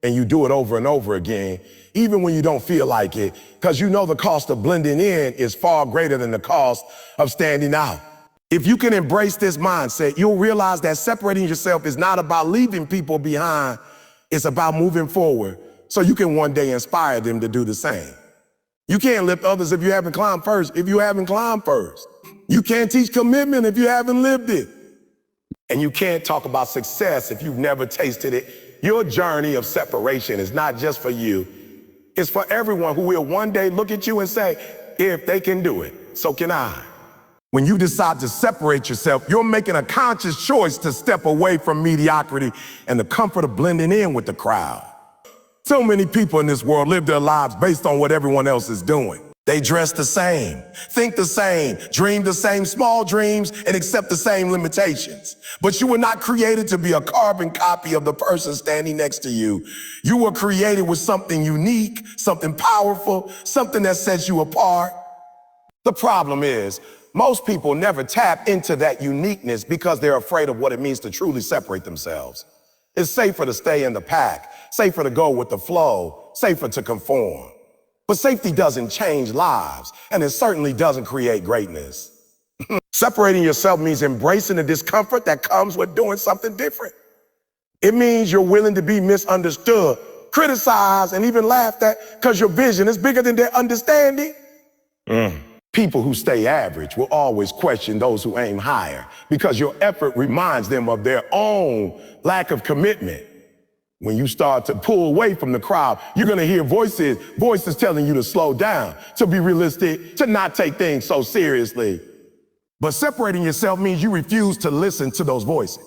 And you do it over and over again, even when you don't feel like it, because you know the cost of blending in is far greater than the cost of standing out. If you can embrace this mindset, you'll realize that separating yourself is not about leaving people behind. It's about moving forward so you can one day inspire them to do the same. You can't lift others if you haven't climbed first. You can't teach commitment if you haven't lived it. And you can't talk about success if you've never tasted it. Your journey of separation is not just for you. It's for everyone who will one day look at you and say, if they can do it, so can I. When you decide to separate yourself, you're making a conscious choice to step away from mediocrity and the comfort of blending in with the crowd. So many people in this world live their lives based on what everyone else is doing. They dress the same, think the same, dream the same small dreams, and accept the same limitations. But you were not created to be a carbon copy of the person standing next to you. You were created with something unique, something powerful, something that sets you apart. The problem is, most people never tap into that uniqueness because they're afraid of what it means to truly separate themselves. It's safer to stay in the pack, safer to go with the flow, safer to conform. But safety doesn't change lives, and it certainly doesn't create greatness. Separating yourself means embracing the discomfort that comes with doing something different. It means you're willing to be misunderstood, criticized, and even laughed at because your vision is bigger than their understanding. People who stay average will always question those who aim higher because your effort reminds them of their own lack of commitment. When you start to pull away from the crowd, you're going to hear voices telling you to slow down, to be realistic, to not take things so seriously. But separating yourself means you refuse to listen to those voices.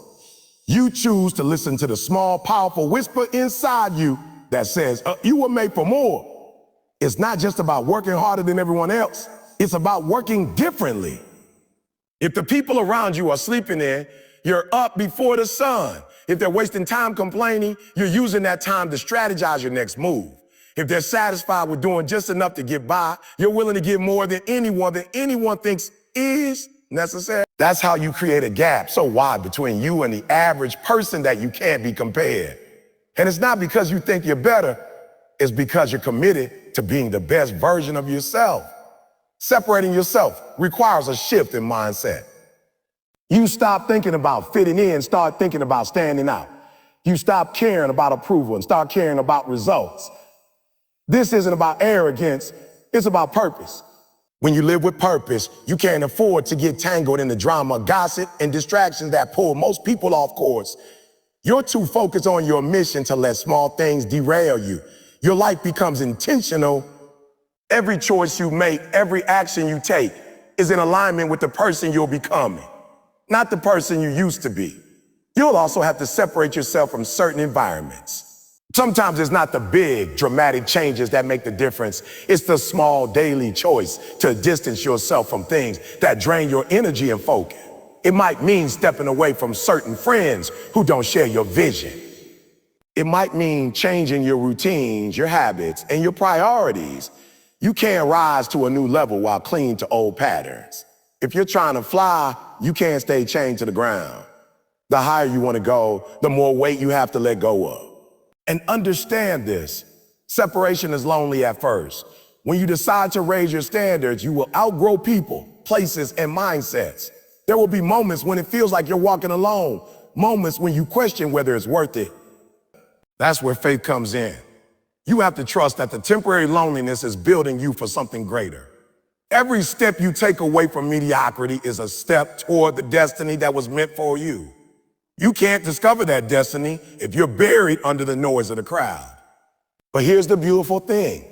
You choose to listen to the small, powerful whisper inside you that says, you were made for more. It's not just about working harder than everyone else. It's about working differently. If the people around you are sleeping in, you're up before the sun. If they're wasting time complaining, you're using that time to strategize your next move. If they're satisfied with doing just enough to get by, you're willing to give more than anyone thinks is necessary. That's how you create a gap so wide between you and the average person that you can't be compared. And it's not because you think you're better, it's because you're committed to being the best version of yourself. Separating yourself requires a shift in mindset. You stop thinking about fitting in, start thinking about standing out. You stop caring about approval and start caring about results. This isn't about arrogance, it's about purpose. When you live with purpose, you can't afford to get tangled in the drama, gossip, and distractions that pull most people off course. You're too focused on your mission to let small things derail you. Your life becomes intentional. Every choice you make, every action you take is in alignment with the person you're becoming, not the person you used to be. You'll also have to separate yourself from certain environments. Sometimes it's not the big, dramatic changes that make the difference. It's the small daily choice to distance yourself from things that drain your energy and focus. It might mean stepping away from certain friends who don't share your vision. It might mean changing your routines, your habits, and your priorities. You can't rise to a new level while clinging to old patterns. If you're trying to fly, you can't stay chained to the ground. The higher you want to go, the more weight you have to let go of. And understand this, separation is lonely at first. When you decide to raise your standards, you will outgrow people, places, and mindsets. There will be moments when it feels like you're walking alone, moments when you question whether it's worth it. That's where faith comes in. You have to trust that the temporary loneliness is building you for something greater. Every step you take away from mediocrity is a step toward the destiny that was meant for you. You can't discover that destiny if you're buried under the noise of the crowd. But here's the beautiful thing.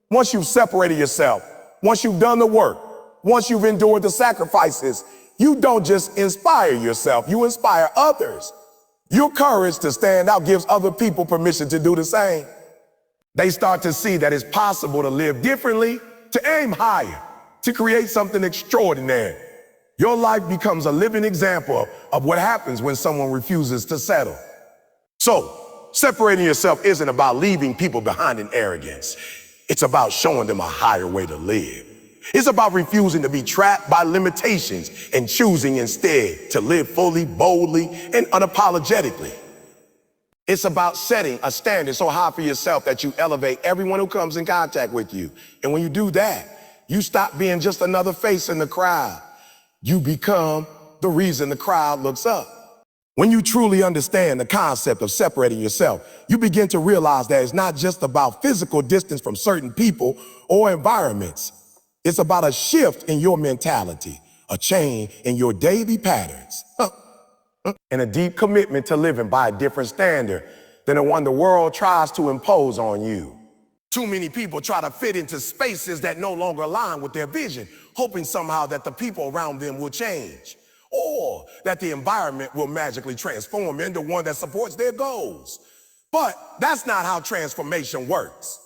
Once you've separated yourself, once you've done the work, once you've endured the sacrifices, you don't just inspire yourself, you inspire others. Your courage to stand out gives other people permission to do the same. They start to see that it's possible to live differently, to aim higher, to create something extraordinary. Your life becomes a living example of what happens when someone refuses to settle. So, separating yourself isn't about leaving people behind in arrogance. It's about showing them a higher way to live. It's about refusing to be trapped by limitations and choosing instead to live fully, boldly, and unapologetically. It's about setting a standard so high for yourself that you elevate everyone who comes in contact with you. And when you do that, you stop being just another face in the crowd. You become the reason the crowd looks up. When you truly understand the concept of separating yourself, you begin to realize that it's not just about physical distance from certain people or environments. It's about a shift in your mentality, a change in your daily patterns, and a deep commitment to living by a different standard than the one the world tries to impose on you. Too many people try to fit into spaces that no longer align with their vision, hoping somehow that the people around them will change, or that the environment will magically transform into one that supports their goals. But that's not how transformation works.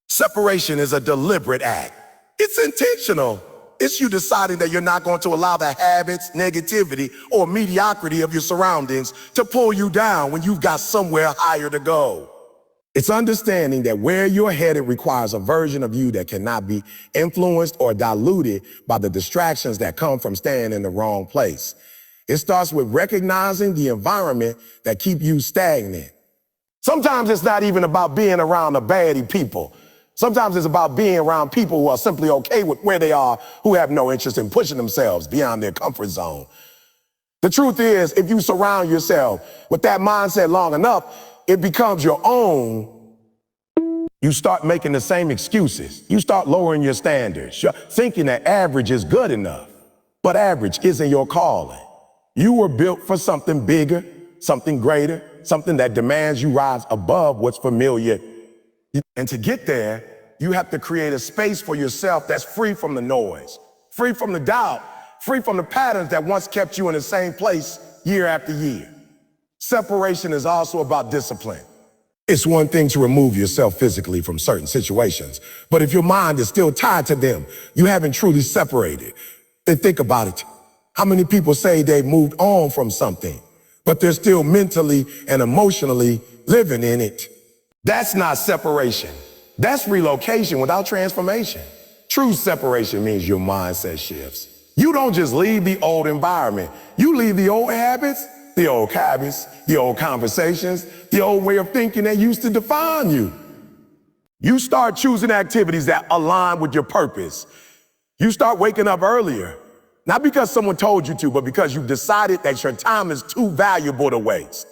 Separation is a deliberate act. It's intentional. It's you deciding that you're not going to allow the habits, negativity, or mediocrity of your surroundings to pull you down when you've got somewhere higher to go. It's understanding that where you're headed requires a version of you that cannot be influenced or diluted by the distractions that come from staying in the wrong place. It starts with recognizing the environment that keep you stagnant. Sometimes it's not even about being around the baddie people. Sometimes it's about being around people who are simply okay with where they are, who have no interest in pushing themselves beyond their comfort zone. The truth is, if you surround yourself with that mindset long enough, it becomes your own. You start making the same excuses. You start lowering your standards, thinking that average is good enough. But average isn't your calling. You were built for something bigger, something greater, something that demands you rise above what's familiar. And to get there, you have to create a space for yourself that's free from the noise, free from the doubt, free from the patterns that once kept you in the same place year after year. Separation is also about discipline. It's one thing to remove yourself physically from certain situations, but if your mind is still tied to them, you haven't truly separated. Then think about it. How many people say they moved on from something, but they're still mentally and emotionally living in it? That's not separation. That's relocation without transformation. True separation means your mindset shifts. You don't just leave the old environment. You leave the old habits, the old conversations, the old way of thinking that used to define you. You start choosing activities that align with your purpose. You start waking up earlier, not because someone told you to, but because you've decided that your time is too valuable to waste.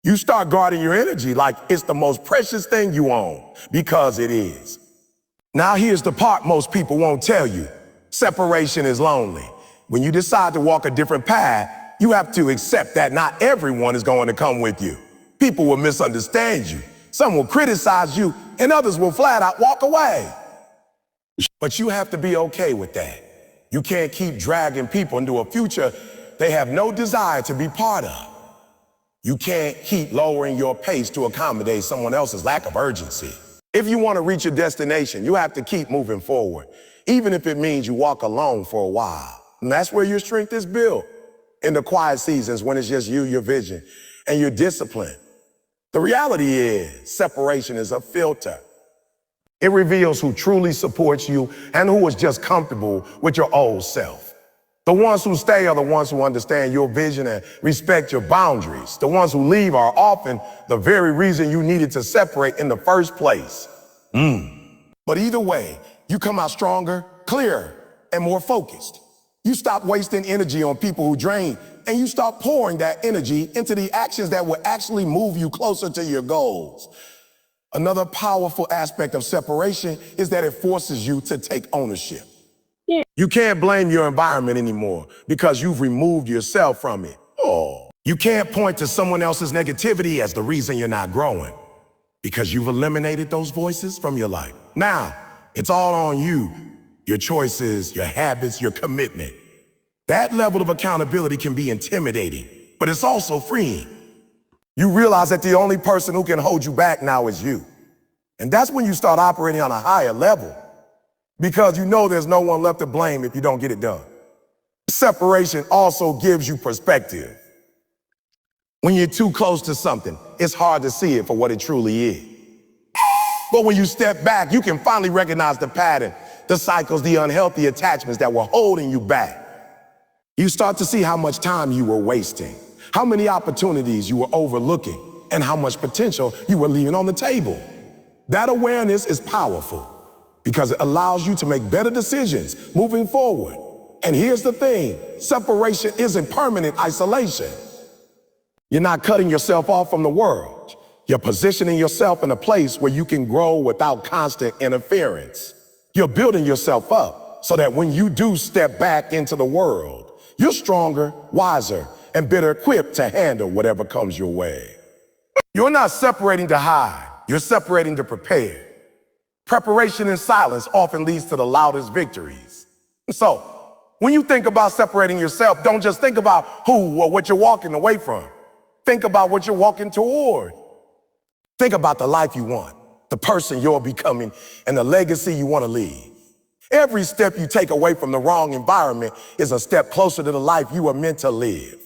You start guarding your energy like it's the most precious thing you own, because it is. Now here's the part most people won't tell you. Separation is lonely. When you decide to walk a different path, you have to accept that not everyone is going to come with you. People will misunderstand you. Some will criticize you, and others will flat out walk away. But you have to be okay with that. You can't keep dragging people into a future they have no desire to be part of. You can't keep lowering your pace to accommodate someone else's lack of urgency. If you want to reach your destination, you have to keep moving forward, even if it means you walk alone for a while. And that's where your strength is built, in the quiet seasons when it's just you, your vision, and your discipline. The reality is, separation is a filter. It reveals who truly supports you and who is just comfortable with your old self. The ones who stay are the ones who understand your vision and respect your boundaries. The ones who leave are often the very reason you needed to separate in the first place. But either way, you come out stronger, clearer, and more focused. You stop wasting energy on people who drain, and you start pouring that energy into the actions that will actually move you closer to your goals. Another powerful aspect of separation is that it forces you to take ownership. You can't blame your environment anymore because you've removed yourself from it. You can't point to someone else's negativity as the reason you're not growing because you've eliminated those voices from your life. Now, it's all on you, your choices, your habits, your commitment. That level of accountability can be intimidating, but it's also freeing. You realize that the only person who can hold you back now is you. And that's when you start operating on a higher level, because you know there's no one left to blame if you don't get it done. Separation also gives you perspective. When you're too close to something, it's hard to see it for what it truly is. But when you step back, you can finally recognize the pattern, the cycles, the unhealthy attachments that were holding you back. You start to see how much time you were wasting, how many opportunities you were overlooking, and how much potential you were leaving on the table. That awareness is powerful because it allows you to make better decisions moving forward. And here's the thing, separation isn't permanent isolation. You're not cutting yourself off from the world. You're positioning yourself in a place where you can grow without constant interference. You're building yourself up so that when you do step back into the world, you're stronger, wiser, and better equipped to handle whatever comes your way. You're not separating to hide. You're separating to prepare. Preparation in silence often leads to the loudest victories. So, when you think about separating yourself, don't just think about who or what you're walking away from. Think about what you're walking toward. Think about the life you want, the person you're becoming, and the legacy you want to leave. Every step you take away from the wrong environment is a step closer to the life you were meant to live.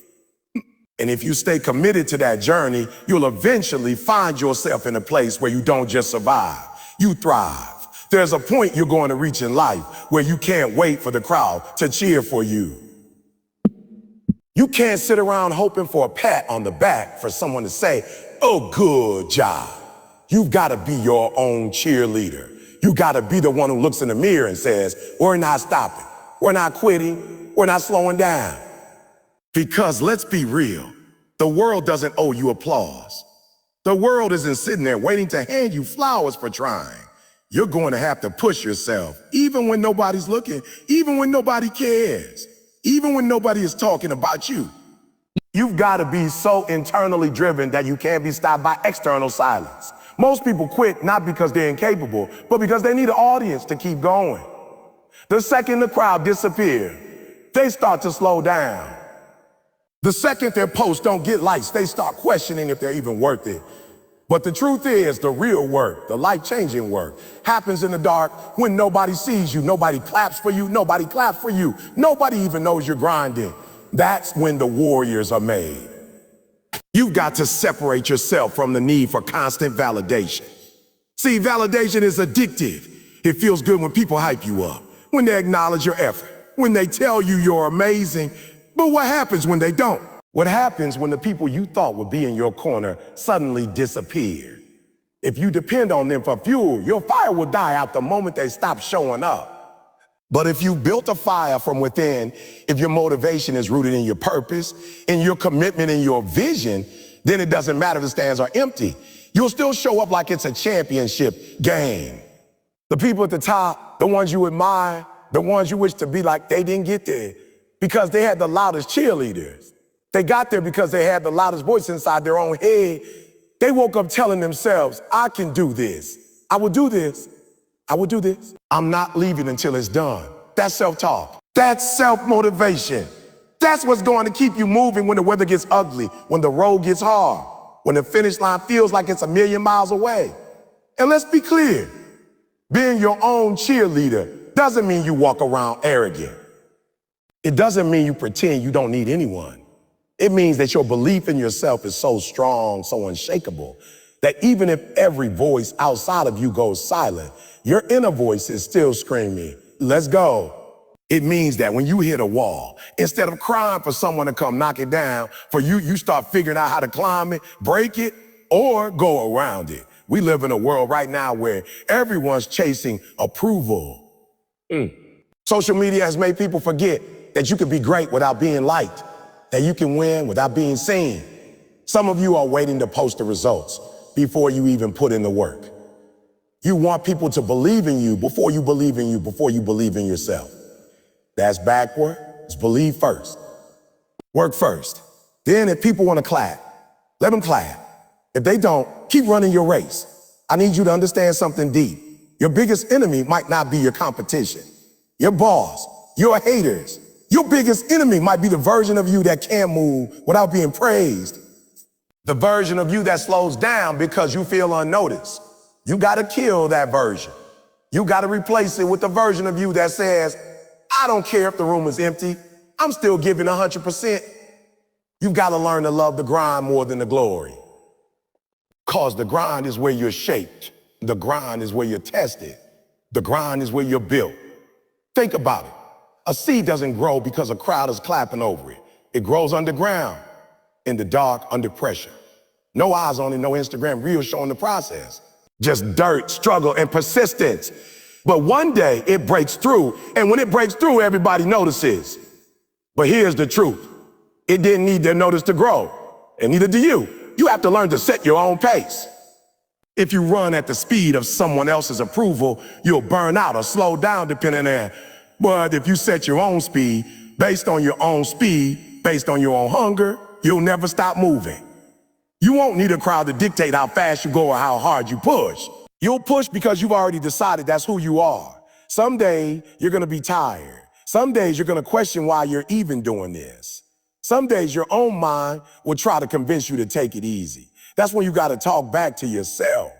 And if you stay committed to that journey, you'll eventually find yourself in a place where you don't just survive, you thrive. There's a point you're going to reach in life where you can't wait for the crowd to cheer for you. You can't sit around hoping for a pat on the back for someone to say, "Oh, good job." You've got to be your own cheerleader. You got to be the one who looks in the mirror and says, "We're not stopping. We're not quitting. We're not slowing down." Because let's be real, the world doesn't owe you applause. The world isn't sitting there waiting to hand you flowers for trying. You're going to have to push yourself, even when nobody's looking, even when nobody cares, even when nobody is talking about you. You've got to be so internally driven that you can't be stopped by external silence. Most people quit not because they're incapable, but because they need an audience to keep going. The second the crowd disappears, they start to slow down. The second their posts don't get likes, they start questioning if they're even worth it. But the truth is, the real work, the life-changing work, happens in the dark when nobody sees you, nobody claps for you, nobody claps for you, nobody even knows you're grinding. That's when the warriors are made. You've got to separate yourself from the need for constant validation. See, validation is addictive. It feels good when people hype you up, when they acknowledge your effort, when they tell you you're amazing. But what happens when they don't? What happens when the people you thought would be in your corner suddenly disappear? If you depend on them for fuel, your fire will die out the moment they stop showing up. But if you built a fire from within, if your motivation is rooted in your purpose, in your commitment, in your vision, then it doesn't matter if the stands are empty. You'll still show up like it's a championship game. The people at the top, the ones you admire, the ones you wish to be like, they didn't get there because they had the loudest cheerleaders. They got there because they had the loudest voice inside their own head. They woke up telling themselves, "I can do this. I will do this. I will do this. I'm not leaving until it's done." That's self-talk. That's self-motivation. That's what's going to keep you moving when the weather gets ugly, when the road gets hard, when the finish line feels like it's a million miles away. And let's be clear, being your own cheerleader doesn't mean you walk around arrogant. It doesn't mean you pretend you don't need anyone. It means that your belief in yourself is so strong, so unshakable, that even if every voice outside of you goes silent, your inner voice is still screaming, let's go. It means that when you hit a wall, instead of crying for someone to come knock it down, for you start figuring out how to climb it, break it, or go around it. We live in a world right now where everyone's chasing approval. Social media has made people forget that you can be great without being liked, that you can win without being seen. Some of you are waiting to post the results before you even put in the work. You want people to believe in you before you believe in you, before you believe in yourself. That's backwards. Believe first. Work first. Then if people want to clap, let them clap. If they don't, keep running your race. I need you to understand something deep. Your biggest enemy might not be your competition, your boss, your haters. Your biggest enemy might be the version of you that can't move without being praised. The version of you that slows down because you feel unnoticed. You got to kill that version. You got to replace it with the version of you that says, I don't care if the room is empty. I'm still giving 100%. You've got to learn to love the grind more than the glory. Because the grind is where you're shaped. The grind is where you're tested. The grind is where you're built. Think about it. A seed doesn't grow because a crowd is clapping over it. It grows underground, in the dark, under pressure. No eyes on it, no Instagram reel showing the process. Just dirt, struggle, and persistence. But one day it breaks through, and when it breaks through, everybody notices. But here's the truth. It didn't need their notice to grow, and neither do you. You have to learn to set your own pace. If you run at the speed of someone else's approval, you'll burn out or slow down depending on. But if you set your own speed, based on your own speed, based on your own hunger, you'll never stop moving. You won't need a crowd to dictate how fast you go or how hard you push. You'll push because you've already decided that's who you are. Someday you're gonna be tired. Some days you're gonna question why you're even doing this. Some days your own mind will try to convince you to take it easy. That's when you gotta talk back to yourself.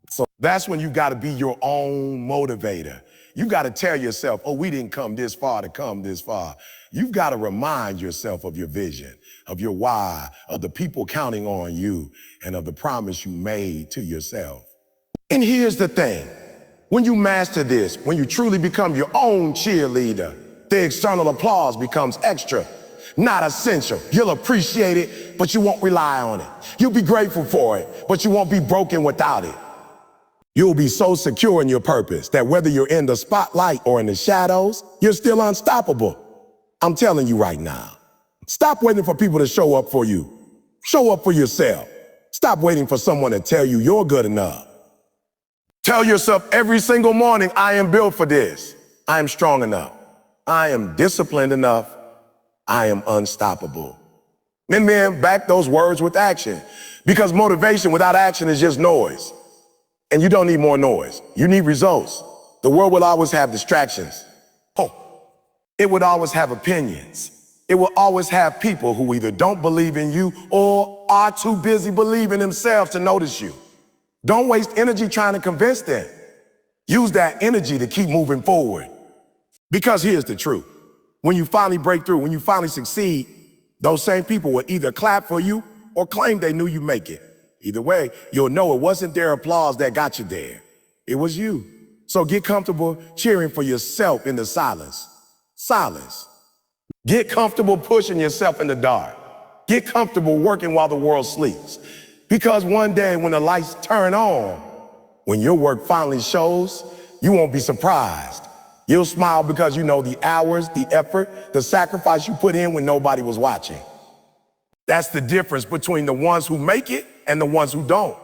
So that's when you gotta be your own motivator. You got to tell yourself, oh, we didn't come this far to come this far. You've got to remind yourself of your vision, of your why, of the people counting on you, and of the promise you made to yourself. And here's the thing. When you master this, when you truly become your own cheerleader, the external applause becomes extra, not essential. You'll appreciate it, but you won't rely on it. You'll be grateful for it, but you won't be broken without it. You'll be so secure in your purpose that whether you're in the spotlight or in the shadows, you're still unstoppable. I'm telling you right now, stop waiting for people to show up for you. Show up for yourself. Stop waiting for someone to tell you you're good enough. Tell yourself every single morning, I am built for this. I am strong enough. I am disciplined enough. I am unstoppable. And then back those words with action, because motivation without action is just noise. And you don't need more noise. You need results. The world will always have distractions. It would always have opinions. It will always have people who either don't believe in you or are too busy believing themselves to notice you. Don't waste energy trying to convince them. Use that energy to keep moving forward. Because here's the truth. When you finally break through, when you finally succeed, those same people will either clap for you or claim they knew you'd make it. Either way, you'll know it wasn't their applause that got you there. It was you. So get comfortable cheering for yourself in the silence. Silence. Get comfortable pushing yourself in the dark. Get comfortable working while the world sleeps. Because one day when the lights turn on, when your work finally shows, you won't be surprised. You'll smile because you know the hours, the effort, the sacrifice you put in when nobody was watching. That's the difference between the ones who make it and the ones who don't.